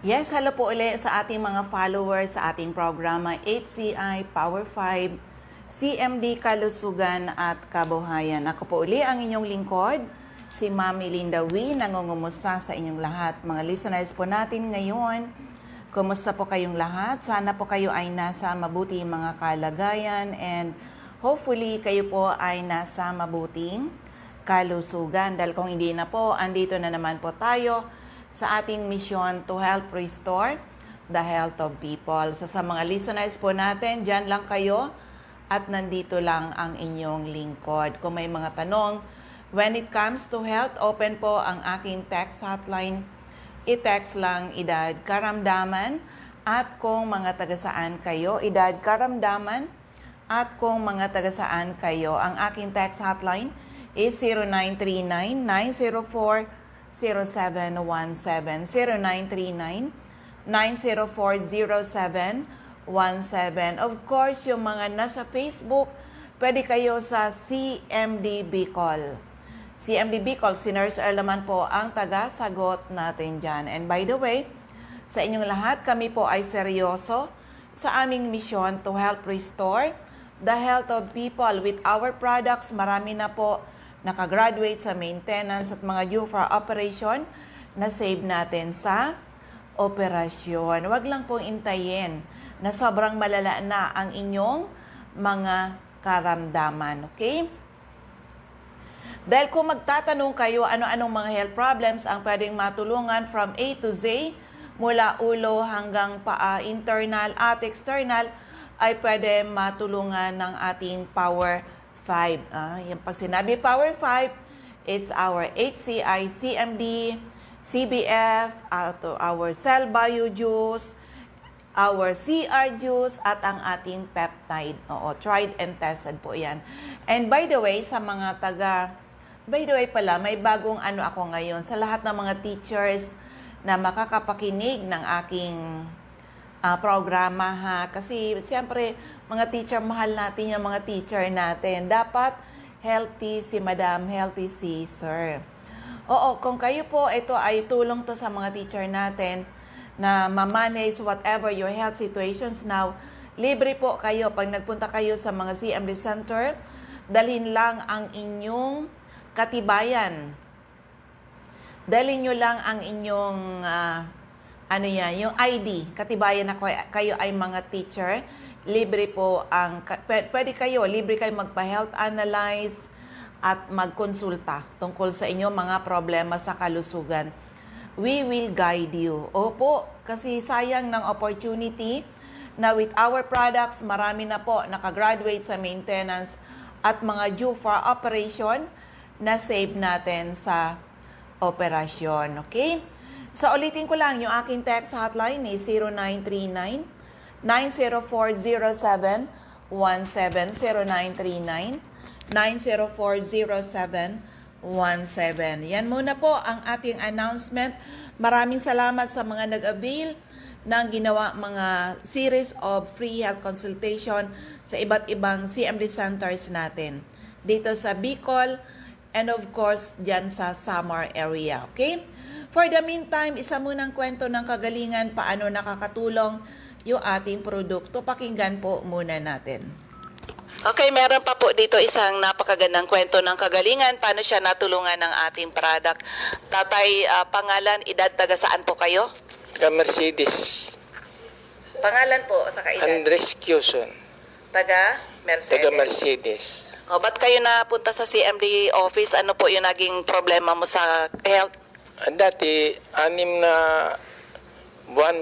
Yes, hello po ulit sa ating mga followers sa ating programa HCI Power 5, CMD Kalusugan at Kabuhayan. Ako po uli ang inyong lingkod, si Mami Linda Wee, nangungumusta sa inyong lahat. Mga listeners po natin ngayon, kumusta po kayong lahat? Sana po kayo ay nasa mabuting mga kalagayan and hopefully kayo po ay nasa mabuting kalusugan. Dahil kung hindi na po, andito na naman po tayo sa ating mission to help restore the health of people. So sa mga listeners po natin, dyan lang kayo at nandito lang ang inyong lingkod. Kung may mga tanong, when it comes to health, open po ang aking text hotline. I-text lang edad karamdaman at kung mga taga-saan kayo, edad karamdaman at kung mga taga-saan kayo. Ang aking text hotline is 0939-904-0717, 0939-904-0717. Of course, yung mga nasa Facebook, pwede kayo sa CMD Bicol. CMD Bicol, si Nurse Earl naman po ang taga-sagot natin dyan. And by the way, sa inyong lahat, kami po ay seryoso sa aming mission to help restore the health of people with our products. Marami na po nakagraduate sa maintenance at mga due for operation na save natin sa operasyon. Huwag lang pong intayin na sobrang malala na ang inyong mga karamdaman. Okay? Dahil kung magtatanong kayo ano-anong mga health problems ang pwedeng matulungan from A to Z, mula ulo hanggang paa, internal at external, ay pwede matulungan ng ating Power 5. Yung pag sinabi Power 5, it's our HCI, CMD, CBF, our Cell Bio Juice, our CR Juice, at ang ating peptide. Oo, tried and tested po yan. And by the way, sa mga by the way pala, may bagong ako ngayon sa lahat ng mga teachers na makakapakinig ng aking programa ha. Kasi siyempre, mga teacher, mahal natin yung mga teacher natin. Dapat healthy si madam, healthy si sir. Oo, kung kayo po, ito ay tulong to sa mga teacher natin na ma-manage whatever your health situations now. Libre po kayo. Pag nagpunta kayo sa mga CMD Center, dalhin lang ang inyong katibayan. Dalhin nyo lang ang inyong yung ID, katibayan na kayo ay mga teacher. Libre po pwede kayo magpa-health analyze at magkonsulta tungkol sa inyong mga problema sa kalusugan. We will guide you. Opo, kasi sayang ng opportunity na with our products, marami na po nakagraduate sa maintenance at mga due for operation na save natin sa operasyon. Okay? So, ulitin ko lang, yung aking text hotline is 0939-904-0717, 0939-904-0717. Yan muna po ang ating announcement. Maraming salamat sa mga nag-avail ng ginawa mga series of free health consultation sa iba't ibang CMD centers natin. Dito sa Bicol, and of course, dyan sa Samar area. Okay? For the meantime, isa munang kwento ng kagalingan, paano nakakatulong yung ating produkto. Pakinggan po muna natin. Okay, meron pa po dito isang napakagandang kwento ng kagalingan. Paano siya natulungan ng ating product. Tatay, pangalan, edad, taga saan po kayo? Taga Mercedes. Pangalan po sa kaedad? Andres Quezon. Taga Mercedes. Taga Mercedes. O, ba't kayo napunta sa CMD office? Ano po yung naging problema mo sa health? Dati, 6 na buwan,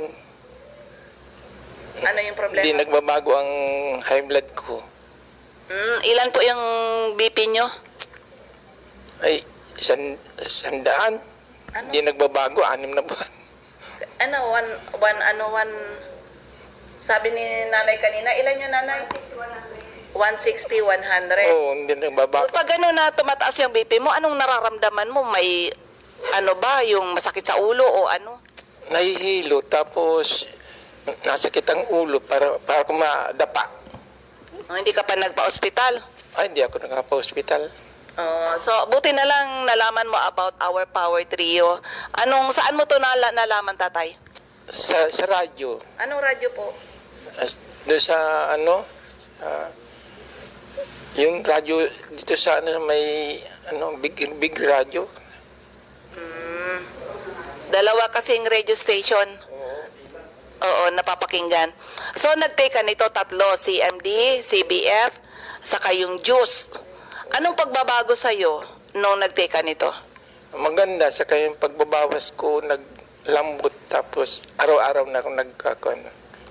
Ano yung problema? hindi nagbabago ang high blood ko. Ilan po yung BP nyo? Ay, 100. Ano? Hindi nagbabago, 6 na buwan. Sabi ni nanay kanina, ilan yung nanay? 160, 100. Oo, hindi nagbabago. Pag gano'n na tumataas yung BP mo, anong nararamdaman mo? May yung masakit sa ulo o ano? Nahihilo, tapos nasakit ang ulo para ko madapa. Hindi ka pa nagpa-ospital? Ay, hindi ako nakapa-hospital. So, buti na lang nalaman mo about our Power Trio. Saan mo to nalaman, tatay? Sa radyo. Anong radyo po? Doon sa yung radyo dito sa may big radyo. Dalawa kasing radio station. Oo, napapakinggan. So, nag-take ka nito tatlo, CMD, CBF, saka yung juice. Anong pagbabago sa'yo nung nag-take ka nito? Maganda sa kayong pagbabawas ko, naglambot, tapos araw-araw na akong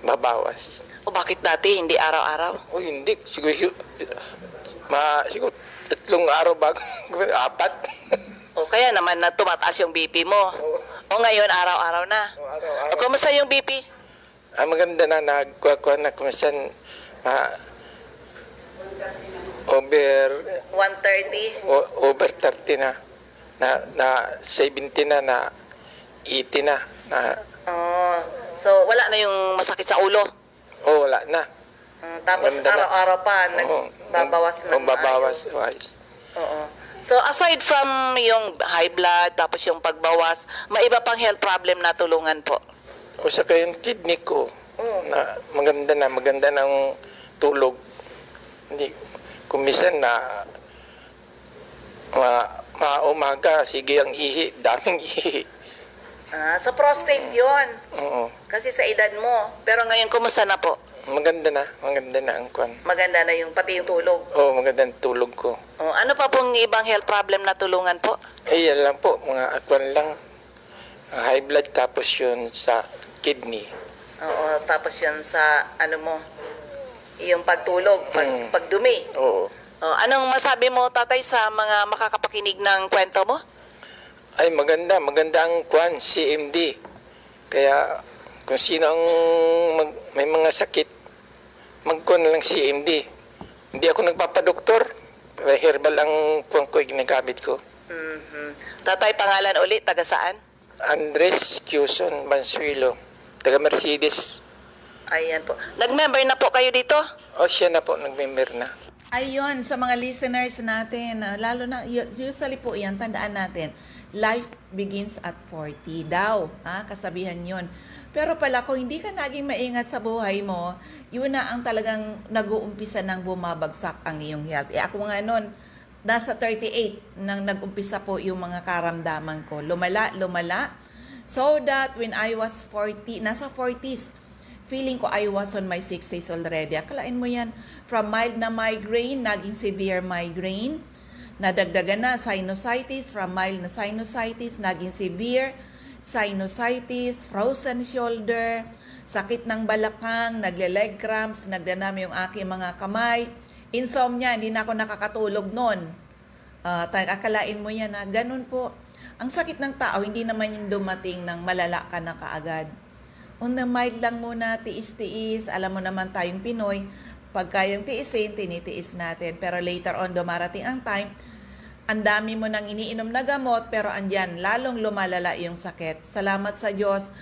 babawas. O bakit dati hindi araw-araw? O hindi, siguro 3 araw bago, 4. O kaya naman na tumataas yung BP mo. O ngayon, araw-araw na. Araw-araw. O kumusta yung BP? Maganda na, nagkuha na kung saan over 130? over 30 na 70 na 80 na. Oh, so wala na yung masakit sa ulo. Wala na. Tapos Ganda na. araw-araw pa, nagbabawas ng babawas. maayos. Oo. So aside from yung high blood, tapos yung pagbawas, may iba pang health problem na tulungan po? O sa kayong kidney ko, na maganda ng tulog. Hindi, kumisan na umaga, sige ang ihi, daming ihi. Sa prostate yon. Oo. Kasi sa edad mo. Pero ngayon, kumusta na po? Maganda na ang kwan. Maganda na yung pati yung tulog. Oo, maganda ang tulog ko. Ano pa pong ibang health problem na tulungan po? Yan lang po, mga kwan lang. High blood, tapos yun sa kidney. Oo, tapos yun sa ano mo, yung pagtulog, pagdumi. Oo. Anong masabi mo, tatay, sa mga makakapakinig ng kwento mo? Ay, maganda ang kwan, CMD. Kaya, kung sino ang may mga sakit, magkwan lang CMD. Hindi ako nagpapadoktor. Pero herbal ang kwan ko, ginagamit ko. Tatay, pangalan ulit, taga saan? Andres Quezon Bansuelo, taga Mercedes. Ayan po. Nag-member na po kayo dito? Siya na po, nag-member na. Ayun, sa mga listeners natin, lalo na, usually po yan, tandaan natin, life begins at 40 daw. Kasabihan yun. Pero pala, kung hindi ka naging maingat sa buhay mo, yun na ang talagang nag-uumpisa ng bumabagsak ang iyong health. Ako nga nun, nasa 38 nang nag-umpisa po yung mga karamdaman ko. Lumala. So that when I was 40, nasa 40s, feeling ko I was on my 60s already. Akalain mo yan, from mild na migraine, naging severe migraine, nadagdagan na sinusitis, from mild na sinusitis, naging severe sinusitis, frozen shoulder, sakit ng balakang, nagle-leg cramps, nagdanami yung aking mga kamay, insomnia, hindi na ako nakakatulog noon. Akalain mo yan na ganun po. Ang sakit ng tao, hindi naman yung dumating ng malala ka na kaagad. On the mild lang muna, tiis-tiis. Alam mo naman tayong Pinoy, pag kayang tiisin, tinitiis natin. Pero later on, dumarating ang time, ang dami mo nang iniinom na gamot, pero andyan, lalong lumalala yung sakit. Salamat sa Diyos.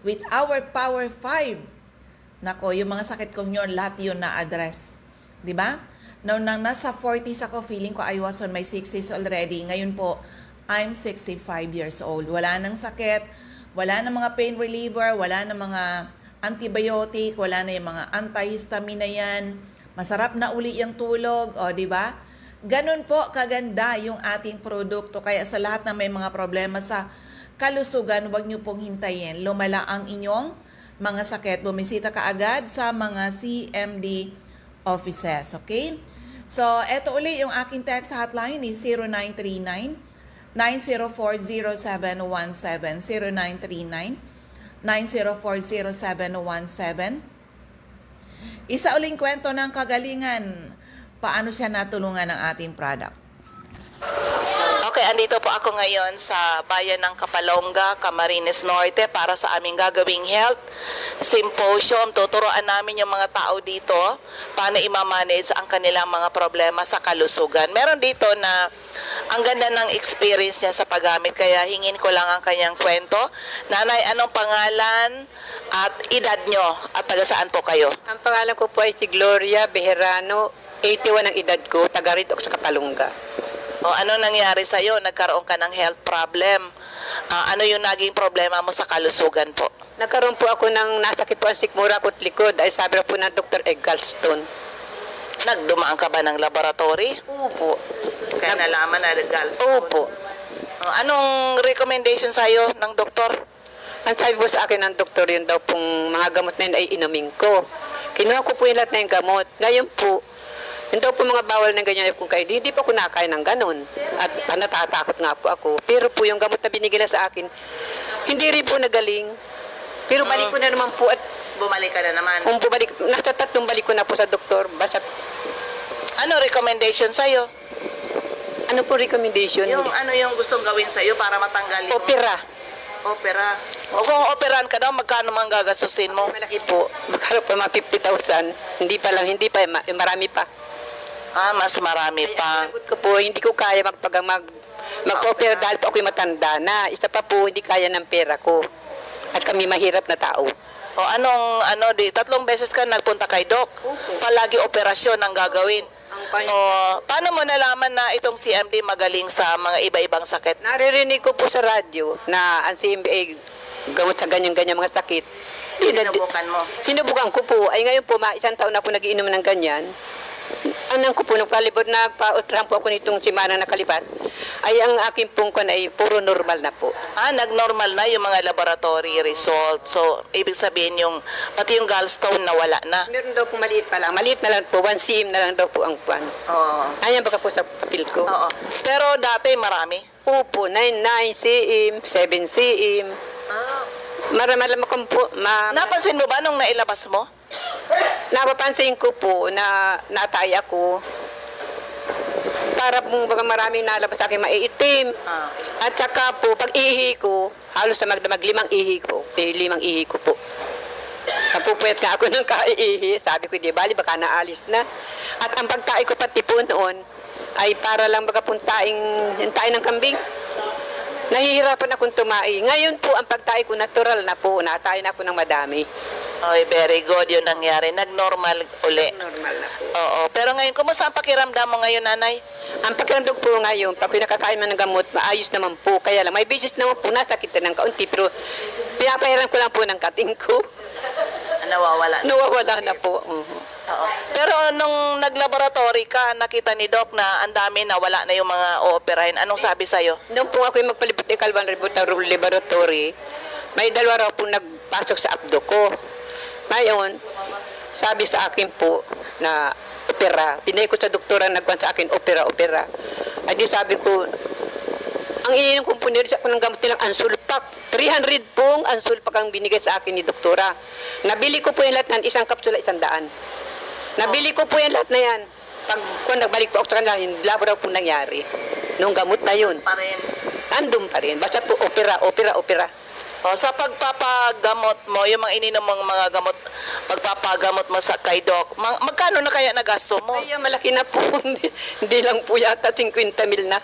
With our Power 5, nako, yung mga sakit kong yun, lahat yun na-address. Diba? Nung nasa 40s ako, feeling ko I was on my 60s already. Ngayon po, I'm 65 years old. Wala nang sakit, wala nang mga pain reliever, wala nang mga antibiotic, wala na yung mga antihistamine yan. Masarap na uli yung tulog, di ba? Ganun po kaganda yung ating produkto. Kaya sa lahat na may mga problema sa kalusugan, huwag niyo pong hintayin. Lumala ang inyong mga sakit. Bumisita ka agad sa mga CMD offices, okay? So, eto uli yung aking text hotline is 0939-904-0717. 0939-904-0717. Isa uling kwento ng kagalingan. Paano siya natulungan ng ating product? Okay, andito po ako ngayon sa bayan ng Kapalonga, Camarines Norte para sa aming gagawing health symposium. Tuturuan namin yung mga tao dito paano i-manage ang kanilang mga problema sa kalusugan. Meron dito na ang ganda ng experience niya sa paggamit, kaya hingin ko lang ang kanyang kwento. Nanay, anong pangalan at edad nyo at taga saan po kayo? Ang pangalan ko po ay si Gloria Bejerano, 81 ang edad ko, taga rito ako sa Kapalonga. Ano nangyari sa'yo? Nagkaroon ka ng health problem. Ano yung naging problema mo sa kalusugan po? Nagkaroon po ako ng nasakit po ang sikmura ko at likod. Ay sabi na po ng Dr. Gallstone. Nagdumaan ka ba ng laboratory? Opo. Kaya nalaman na gallstone? Opo. Anong recommendation sa'yo ng doktor? Ang sabi po sa akin ng doktor, yun daw pong mga gamot na yun ay inumin ko. Kinuha ko po yung lahat na yung gamot. Ngayon po, yun daw po mga bawal ng ganyan kung kayo. Hindi po ako nakain ng ganun. At natatakot nga po ako. Pero po yung gamot na binigay na sa akin, hindi rin po nagaling. Pero balik ko na naman po at Bumalik ka na naman. kung bumalik, nasa 3 balik ko na po sa doktor. Basta, Ano recommendation sa'yo? ano po recommendation? Ano yung gustong gawin sa'yo para matanggal yung... Opera. Opera. O kung operahan ka daw, magkano mang gagasusin mo? Malaki po. Magkaroon pa mga 50,000. Hindi pa, marami pa. Mas marami Kaya pa. ang sinagot ko po, hindi ko kaya mag-opera dahil po ako'y matanda na. Isa pa po, hindi kaya ng pera ko. At kami mahirap na tao. O 3 beses ka nagpunta kay Doc. Palagi operasyon ang gagawin. O paano mo nalaman na itong CMD magaling sa mga iba-ibang sakit? Naririnig ko po sa radyo na ang CMA gamot sa ganyan-ganyan mga sakit. Sinubukan mo. Sinubukan ko po. Ay ngayon po, isang taon na po nagiinom ng ganyan. Anong ko po, nagpa-ultrahan po ako nitong simana na kalipat. Ay ang aking pong kon ay puro normal na po. Nag-normal na yung mga laboratory result. So, ibig sabihin pati yung gallstone nawala na. Meron daw po maliit pa lang. Maliit na lang po, 1 cm na lang daw po ang kwan. Oo. Ayan baka po sa papel ko. Oo. Pero dati marami. Opo, 9 cm, 7 cm. Maramalam akong po. Napansin mo ba nung nailabas mo? Napapansin ko po na natay ako. Para pong baka maraming nalabas sa akin maiitim. At saka po, pag ihi ko, halos na magdamag 5 ihi ko. 5 ihi ko po. Napupuyat nga ako ng kaiihi. Sabi ko, di bali, baka naalis na. At ang pagkain ko pati po noon, ay para lang baka puntaing ng kambing. Nahihirapan akong tumai. Ngayon po, ang pagtae ko natural na po. Natay na ako ng madami. Oy, very good yung nangyari. Nag-normal uli. Normal na po. Oo. Pero ngayon, kumusta ang pakiramdam mo ngayon, nanay? Ang pakiramdam po ngayon, pag nakakain man ng gamot, maayos naman po. Kaya lang, may bisis naman po, nasakit na ng kaunti. Pero pinapahiram ko lang po ng kating ko. Nawawala. Nawawala na po. Oo. Pero nung naglaboratory ka, nakita ni Doc na ang dami na wala na yung mga ooperahin. Anong sabi sa'yo? Noong po ako yung magpalipot ng Calvan Laboratory, may 2 raw po nagpasok sa abdo ko. Ngayon, sabi sa akin po na opera. Pinay ko sa doktora nagkuhan sa akin, opera. Ay di sabi ko, ang ininom kong punir sa ng gamot nilang Ansulpak. 300 pong Ansulpak ang binigay sa akin ni doktora. Nabili ko po yung lahat ng 1 kapsula, 100. Nabili ko po yung lahat na yan. Pag kung nagbalik po ako sa kanila, yung labo raw po nangyari. Nung gamot na yun. Pa rin. Andun pa rin. Basta po opera. O, sa pagpapagamot mo, yung mga ininom mong mga gamot, pagpapagamot mo sa kay Doc, magkano na kaya nagasto mo? Ay, malaki na po. Hindi lang po yata 50 mil na.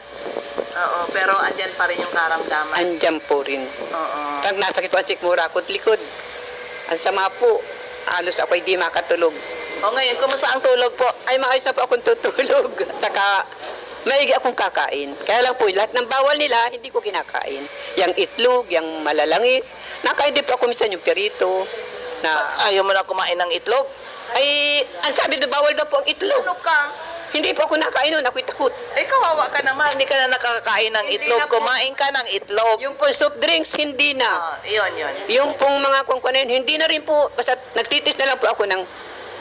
Oo, pero andyan pa rin yung karamdaman. Andyan po rin. Oo. Pag nasakit po ang sikmura ko at likod. Ang sama po. Halos ako hindi makatulog. O ngayon, kumusta ang tulog po? Ay, maayos na po akong tutulog. Saka, maigi akong kakain. Kaya lang po, lahat ng bawal nila, hindi ko kinakain. Yang itlog, yang malalangis. Nakain din po ako minsan yung perito. Na, Ayaw mo na kumain ng itlog? ay, ang sabi doon, bawal daw po ang itlog. Ano ka? Hindi po ako nakain nun, ako'y takot. Kawawa ka naman, hindi ka na nakakain ng Hindi itlog. na po. Kumain ka ng itlog. Yung po soft drinks, hindi na. Yun. Yung pong mga kungkunin, hindi na rin po. Basta nagtitis na lang po ako ng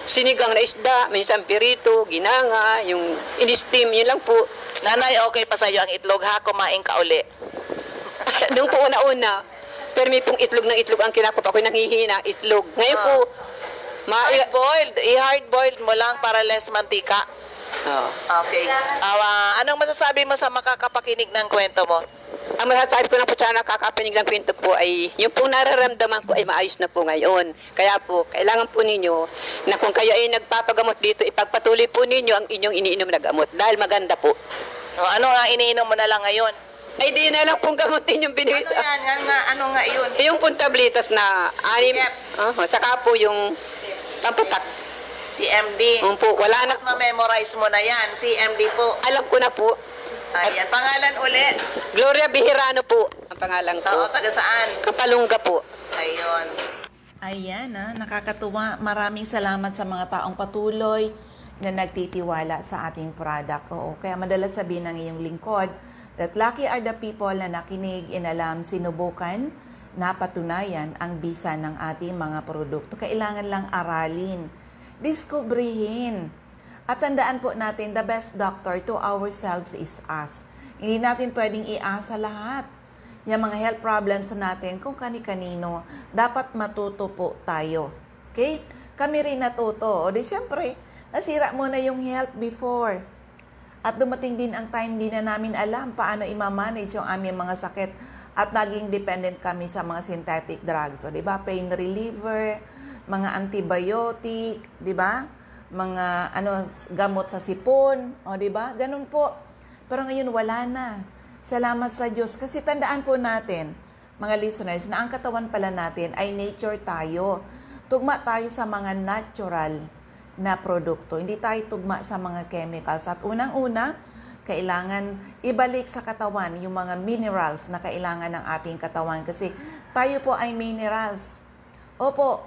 sinigang na isda, minsan pirito, ginanga, yung in-steam, yun lang po. Nanay, okay pa sa'yo ang itlog ha? Kumain ka uli. Doon po una-una. Pero may pong itlog ang kinakupa ko, nanghihina, itlog. Ngayon po, Hard-boiled. I-hard-boiled mo lang para less mantika. Okay. Anong masasabi mo sa makakapakinig ng kwento mo? ang masasabi ko na po sa nakakapinig ng kwento po ay yung pong nararamdaman ko ay maayos na po ngayon. Kaya po, kailangan po ninyo na kung kayo ay nagpapagamot dito, ipagpatuloy po ninyo ang inyong iniinom na gamot dahil maganda po. Ano nga iniinom mo na lang ngayon? Ay di na lang pong gamutin yung binigay sa... Ano nga yun? Yung pong tablitas na anim, saka po yung pampatak. CMD. Po, wala na. Ma-memorize mo na yan. CMD po. Alam ko na po. Ayan. Pangalan uli. Gloria Bihirano po ang pangalan ko. Oo, taga saan? Kapalungga po. Ayun. Ayan, nakakatuwa. Maraming salamat sa mga taong patuloy na nagtitiwala sa ating product. Oo, kaya madalas sabihin ng iyong lingkod that lucky are the people na nakinig, inalam, sinubukan, napatunayan ang bisa ng ating mga produkto. Kailangan lang aralin, diskubrihin. At tandaan po natin, the best doctor to ourselves is us. Hindi natin pwedeng iasa lahat. Yung mga health problems natin, kung kani-kanino, dapat matuto po tayo. Okay? Kami rin natuto. O di syempre, nasira mo na yung health before. At dumating din ang time, di na namin alam paano i-manage yung aming mga sakit. At naging dependent kami sa mga synthetic drugs. O di ba? Pain reliever, mga antibiotic, di ba? Mga gamot sa sipon, o di ba? Ganun po. Pero ngayon wala na. Salamat sa Diyos. Kasi tandaan po natin, mga listeners, na ang katawan pala natin ay nature tayo. Tugma tayo sa mga natural na produkto. Hindi tayo tugma sa mga chemicals. At unang-una, kailangan ibalik sa katawan yung mga minerals na kailangan ng ating katawan. Kasi tayo po ay minerals. Opo,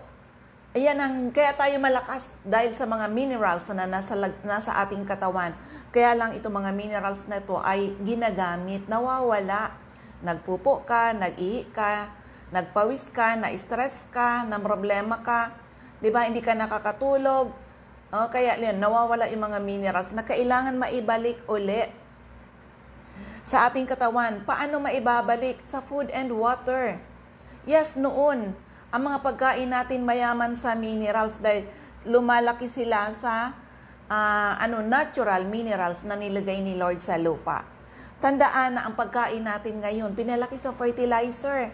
kaya tayo malakas dahil sa mga minerals na nasa ating katawan. Kaya lang itong mga minerals na ito ay ginagamit, nawawala. Nagpupo ka, nag-ihi ka, nagpawis ka, na-stress ka, na problema ka. Diba? Hindi ka nakakatulog. Kaya nawawala yung mga minerals na kailangan maibalik uli sa ating katawan. Paano maibabalik? Sa food and water. Yes, noon, ang mga pagkain natin mayaman sa minerals dahil lumalaki sila sa natural minerals na nilagay ni Lord sa lupa. Tandaan na ang pagkain natin ngayon, pinalaki sa fertilizer.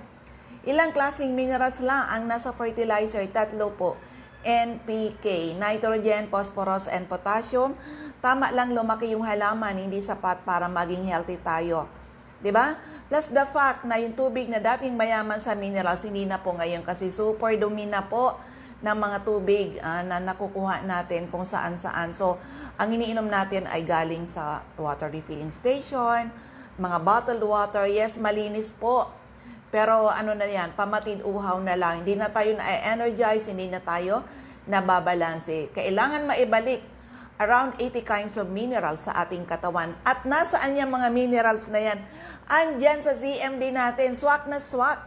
Ilang klaseng minerals lang ang nasa fertilizer? 3 po. NPK, nitrogen, phosphorus, and potassium. Tama lang lumaki yung halaman, hindi sapat para maging healthy tayo. Diba? Plus the fact na yung tubig na dating mayaman sa minerals, hindi na po ngayon kasi super dumi na po ng mga tubig na nakukuha natin kung saan-saan. So, ang iniinom natin ay galing sa water refilling station, mga bottled water. Yes, malinis po. Pero na yan, pamatid uhaw na lang. Hindi na tayo na-energize, hindi na tayo nababalanse. Kailangan maibalik around 80 kinds of minerals sa ating katawan. At nasaan yung mga minerals na yan? Andyan sa CMD natin, swak na swak.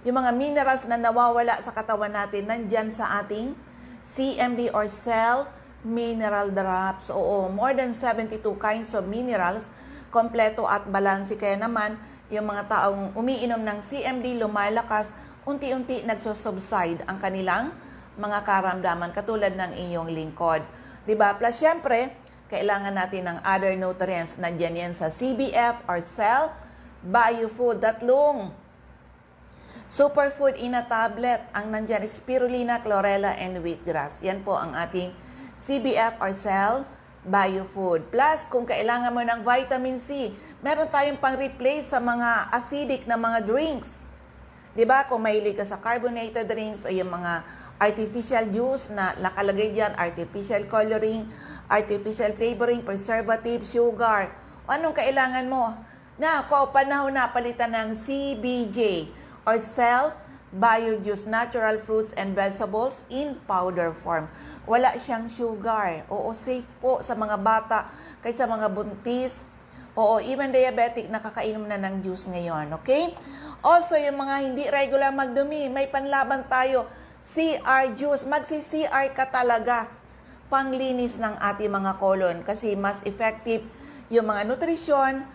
Yung mga minerals na nawawala sa katawan natin, nandyan sa ating CMD or Cell Mineral Drops. Oo, more than 72 kinds of minerals, kompleto at balanse. Kaya naman, yung mga taong umiinom ng CMD, lumalakas, unti-unti nagsusubside ang kanilang mga karamdaman, katulad ng iyong lingkod. Diba? Plus, syempre, kailangan natin ng other nutrients. Nandyan yan sa CBF or Cell Biofood. 3 superfood in a tablet. Ang nandyan is spirulina, chlorella, and wheatgrass. Yan po ang ating CBF or Cell Biofood. Plus, kung kailangan mo ng vitamin C, meron tayong pang-replace sa mga acidic na mga drinks. Diba? Kung mahilig ka sa carbonated drinks o yung mga artificial juice na nakalagay dyan, artificial coloring, artificial flavoring, preservative, sugar. O anong kailangan mo? Panahon na palitan ng CBJ or Cell Biojuice, natural fruits and vegetables in powder form. Wala siyang sugar. Oo, safe po sa mga bata, kahit sa mga buntis. Oo, even diabetic, nakakainom na ng juice ngayon. Okay? Also, yung mga hindi regular magdumi, may panlaban tayo. CR juice. Magsi-CR ka talaga. Panglinis ng ating mga colon. Kasi mas effective yung mga nutrisyon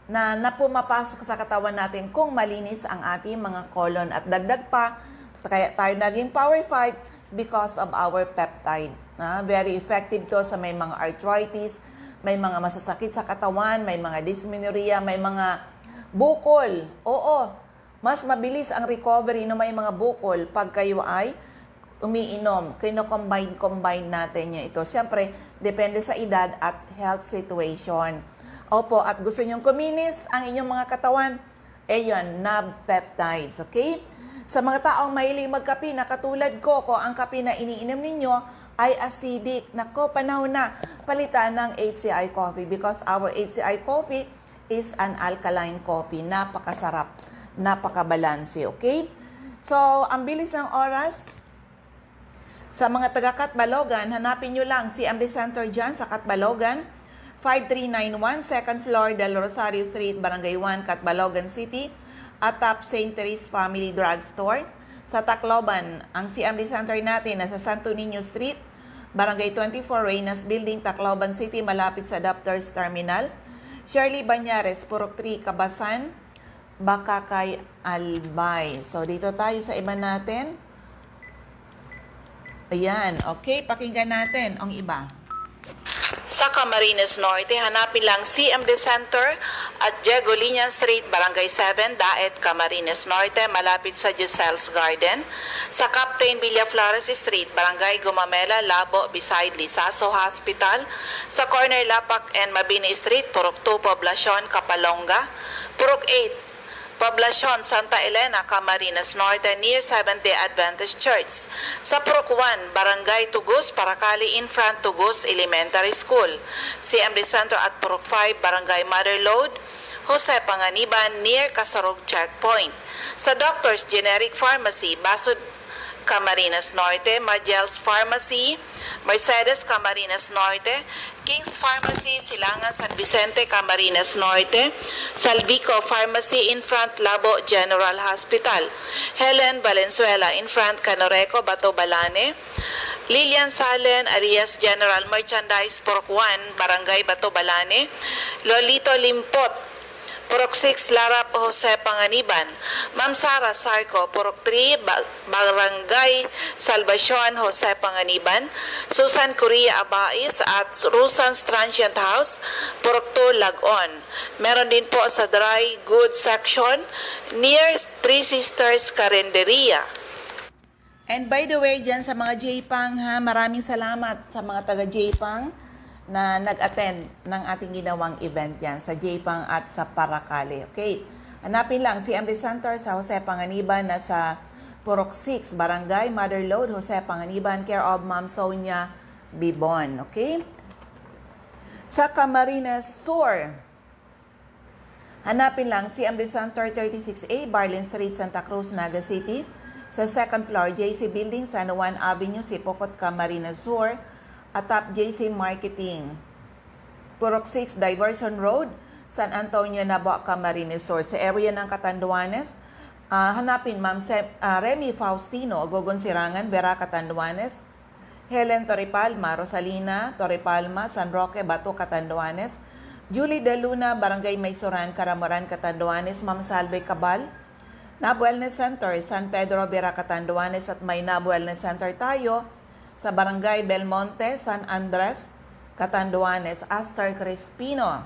na pumapasok sa katawan natin kung malinis ang ating mga colon. At dagdag pa, kaya tayo naging Power 5 because of our peptide. Very effective to sa may mga arthritis, may mga masasakit sa katawan, may mga dysmenorrhea, may mga bukol. Oo, mas mabilis ang recovery ng may mga bukol pag kayo ay umiinom. Kino-combine natin niya ito. Siyempre, depende sa edad at health situation. Opo, at gusto nyong kuminis ang inyong mga katawan, yun, NAB peptides, okay? Sa mga taong mahilig magkape na katulad ko, kung ang kape na iniinom ninyo ay acidic, nako, panahon na palitan ng HCI coffee because our HCI coffee is an alkaline coffee. Napakasarap napakabalanse, okay? So, ang bilis ng oras, sa mga taga Catbalogan, hanapin nyo lang si MD Center dyan sa Catbalogan, 5391 2nd floor Del Rosario Street, Barangay 1, Catbalogan City, atap St. Therese Family Drugstore. Sa Tacloban, ang CMD Center natin nasa Santo Niño Street, Barangay 24, Reynas Building, Tacloban City, malapit sa Doctors Terminal. Shirley Banyares, Purok 3, Kabasan, Bakakay, Albay. So, dito tayo sa iba natin. Ayan, okay, pakinggan natin ang iba. Sa Camarines Norte, hanapin lang CMD Center at Diego Liñan Street, Barangay 7, Daet, Camarines Norte, malapit sa Giselle's Garden. Sa Captain Villaflores Street, Barangay Gumamela, Labo, beside Lisaso Hospital. Sa corner Lapak and Mabini Street, Purok 2, Poblacion, Kapalonga. Purok 8, Poblacion, Santa Elena, Camarines Norte, near Seventh-day Adventist Church. Sa Purok 1, Barangay Tugus, Paracali, in front Tugus Elementary School. CMD Center at Purok 5, Barangay Motherlode, Jose Panganiban, near Kasarog Checkpoint. Sa Doctors Generic Pharmacy, Basud, Camarines Norte, Magel's Pharmacy, Mercedes, Camarines Norte, King's Pharmacy, Silangan, San Vicente, Camarines Norte, Salvico Pharmacy, in front Labo General Hospital, Helen Valenzuela, in front Canoreco, Bato Balane, Lilian Salen, Arias General Merchandise, Purok 1, Barangay Bato Balane, Lolito Limpot, Purok 6, Larap, Jose Panganiban. Ma'am Sara Sarco, Purok 3, Barangay Salvacion, Jose Panganiban. Susan Correa Abais at Rusan's Transient House, Purok 2, Lagon. Meron din po sa Dry Goods Section near Three Sisters Carinderia. And by the way, dyan sa mga J-Pang, ha, maraming salamat sa mga taga J-Pang na nag-attend ng ating ginawang event yan sa J-Pang at sa Paracali. Okay, hanapin lang si MD Center sa Jose Panganiban na sa Purok 6, Barangay Motherlode, Jose Panganiban, care of Ma'am Sonia Bibon. Okay, sa Camarines Sur, hanapin lang si MD Center 36A, Barlin Street, Santa Cruz, Naga City. Sa 2nd floor, JC Building, San Juan Avenue, Sipocot, Camarines Sur, atap JC Marketing. Purok 6, Diversion Road, San Antonio, Nabo, Camarines Sur. Sa area ng Catanduanes, hanapin Ma'am Remy Faustino, Gogon Sirangan, Vera, Catanduanes. Helen Torrepalma, Rosalina Torrepalma, San Roque, Bato, Catanduanes. Julie De Luna, Barangay Maysoran, Caramoran, Catanduanes. Ma'am Salve Cabal, Nab Wellness Center, San Pedro, Vera, Catanduanes. At may Nab Wellness Center tayo sa Barangay Belmonte, San Andres, Catanduanes. Astor Crespino,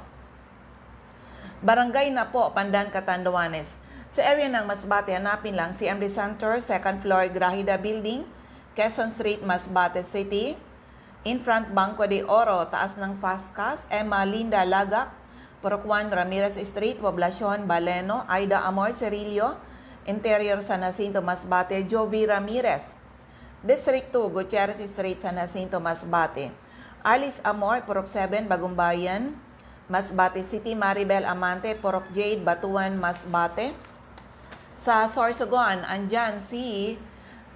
Barangay Napo, Pandan, Catanduanes. Sa area ng Masbate, hanapin lang si MD Center, 2nd floor, Grahida Building, Quezon Street, Masbate City. In front, Banco de Oro, taas ng Fastcas. Emma Linda Lagak, Purok 1, Ramirez Street, Poblacion, Baleno. Aida Amor Cerillo, Interior, San Jacinto, Masbate. Jovi Ramirez, District 2, Gutierrez Street, San Jacinto, Masbate. Alice Amor, Purok 7, Bagumbayan, Masbate City. Maribel Amante, Purok Jade, Batuan, Masbate. Sa Sorsogon, andyan si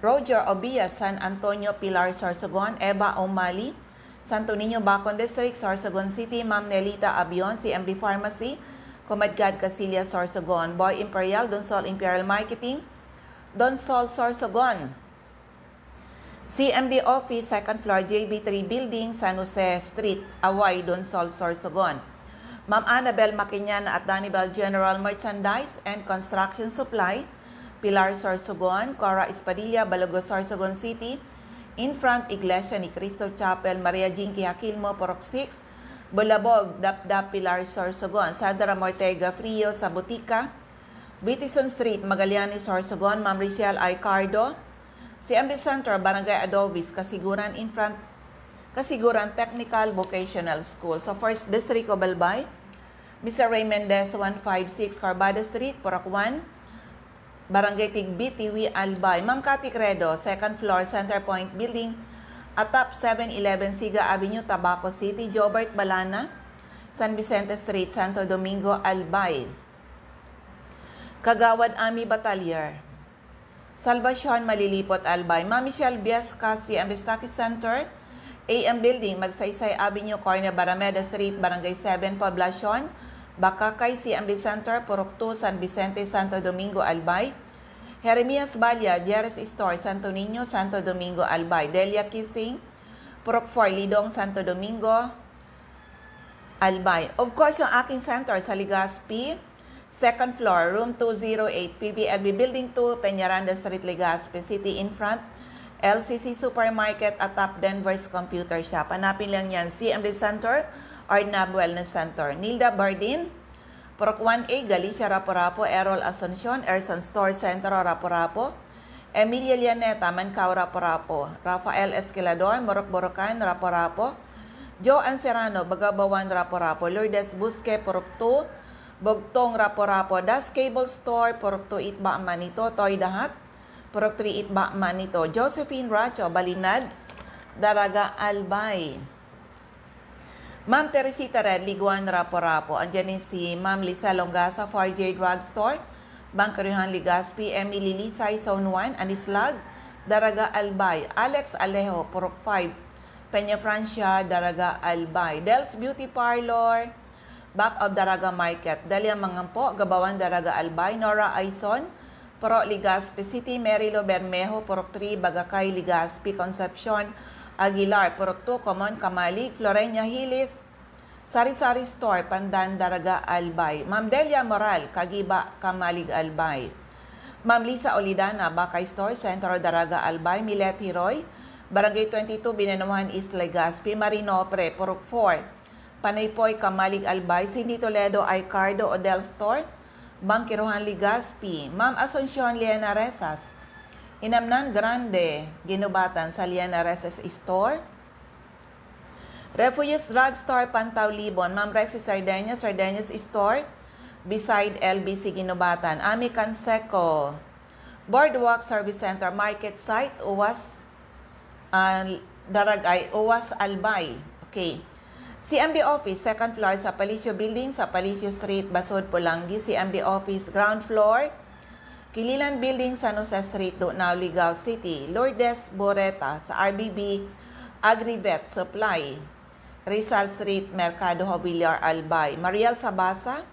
Roger Obias, San Antonio, Pilar, Sorsogon. Eva O'Malley, Santo Niño, Bacon District, Sorsogon City. Ma'am Nelita Abion, CMD Pharmacy, Comadgad, Casillas, Sorsogon. Boy Imperial, Donsol Imperial Marketing, Donsol, Sorsogon. CMD Office, 2nd floor, JB3 Building, San Jose Street, Away, Donsol, Sorsogon. Ma'am Annabel Maquiñana at Danibel General Merchandise and Construction Supply, Pilar, Sorsogon. Cora Espadilla, Balagos, Sorsogon City. In front, Iglesia ni Cristo Chapel, Maria Jinky Aquilmo, Purok 6, Bulabog, Dapdap, Pilar, Sorsogon. Sandra Mortega Frio sa Butika, Bitison Street, Magallanes, Sorsogon. Ma'am Riciel Aicardo, CMD Center, Barangay Adobis, Kasiguran, in front, Kasiguran Technical Vocational School. Sa 1st District of Albay, Mr. Ray Mendez, 156 Carbado Street, Purok 1, Barangay Tigbi, Tiwi, Albay. Ma'am Cathy Credo, 2nd floor, Center Point Building, atap 711 Siga Avenue, Tabaco City. Jobert Balana, San Vicente Street, Santo Domingo, Albay. Kagawad Ami Batalyer. Salvacion Malilipot Albay. Ma'am Michelle Biesca, CM Ristaki Center, AM Building, Magsaysay Avenue, corner Barameda Street, Barangay 7, Poblacion, Bakakay, CMB Center, Purok 2, San Vicente, Santo Domingo, Albay. Jeremias Balya, Jerez Store, Santo Niño, Santo Domingo, Albay. Delia Kissing, Purok 4, Lidong, Santo Domingo, Albay. Of course, yung aking center sa Legazpi, second floor, room 208, PVLB Building 2, Peñaranda Street, Legazpi City, in front, LCC Supermarket at Top Denver's Computer Shop. Hanapin lang yan, CMD Center or NAB Wellness Center. Nilda Bardin, Purok 1A, Galicia, Rapo-Rapo, Errol Asuncion, Erson Store Center, Rapo-Rapo, Emilia Llaneta, Mancao, Rapo-Rapo, Rafael Esquilador, Morok-Borocan, Rapo-Rapo, Joe Anserano, Bagabawan, Rapo-Rapo, Lourdes Busque, Purok 2, Bugtong, Rapo-Rapo, Das Cable Store, Purok 2, Itba, Manito, Toy Dahat, Purok 3, Itba, Manito, Josephine Racho, Balinad, Daraga, Albay. Ma'am Teresita Red, Liguan, Rapo-Rapo. Andiyan din si Ma'am Lisa Longasa, 4J Drugstore, Bangkarihan, Legazpi, Emily Lisay, Zone 1, Anislag, Daraga, Albay. Alex Alejo, Purok 5, Peña Francia, Daraga, Albay. Del's Beauty Parlor, back of Daraga Market. Dalia Mangampo, Gabawan, Daraga, Albay. Nora Aison, Purok Legazpi City. Merilo Bermejo, Purok 3, Bagakay, Legazpi, Concepcion, Aguilar, Purok 2, Common, Kamalig. Florenia Hilis, Sari-Sari Store, Pandan, Daraga, Albay. Ma'am Delia Moral, Kagiba, Kamalig, Albay. Ma'am Lisa Olidana, Bakay Store, Centro, Daraga, Albay. Milet Hiroy, Barangay 22, Binanuhan East, Legazpi. Marinopre, Purok 4, Panaypoy, Kamalig, Albay. Cindy Toledo, Icardo, Odell Store, Bangkiruhan, Legazpi. Ma'am Asuncion Liana Resas, Inamnan Grande, Ginubatan, sa Liana Resas Store. Refugees Drugstore, Pantaw, Libon. Ma'am Rexy Sardeñas, Sardeñas Store, beside LBC, Ginubatan. Ami Canseco, Boardwalk Service Center, Market Site, Uwas, Daragay, Uwas, Albay. Okay. CMB Office, second floor sa Palicio Building, sa Palicio Street, Basod, Pulangi. CMB Office, ground floor, Kililan Building, San Jose Street, Dunao, Ligao City. Lourdes Boreta, sa RBB, Agrivet Supply, Rizal Street, Mercado Hobiliar, Albay. Mariel Sabasa,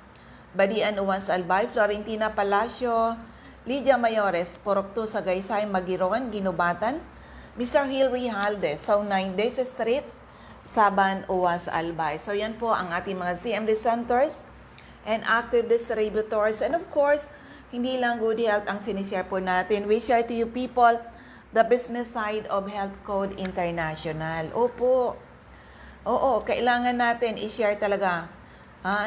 Badian Uwas, Albay. Florentina Palacio, Lydia Mayores, Purok 2, Sagaysay, Magiron, Ginubatan. Mr. Hilary Halde, sa 9 Days Street, Saban, Uwas, Albay. So yan po ang ating mga CMD centers and active distributors. And of course, hindi lang Good Health ang sinishare po natin. We share to you people the business side of Health Code International. Opo. Oo, kailangan natin i-share talaga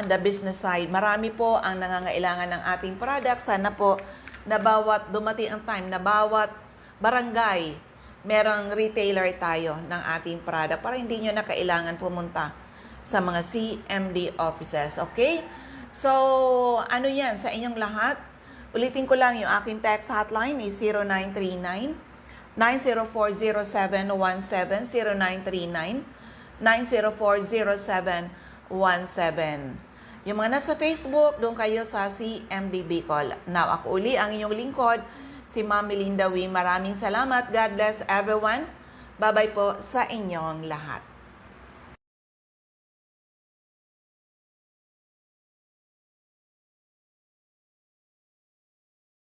the business side. Marami po ang nangangailangan ng ating product. Sana po na bawat dumating ang time, na bawat barangay, merong retailer tayo ng ating product para hindi nyo na kailangan pumunta sa mga CMD offices. Okay? So, ano yan sa inyong lahat? Ulitin ko lang, yung aking text hotline is 0939-9040717, 0939-9040717. Yung mga nasa Facebook, doon kayo sa CMD Bicol. Now, ako uli ang inyong lingkod, si Ma'am Melinda Wee. Maraming salamat. God bless everyone. Bye-bye po sa inyong lahat.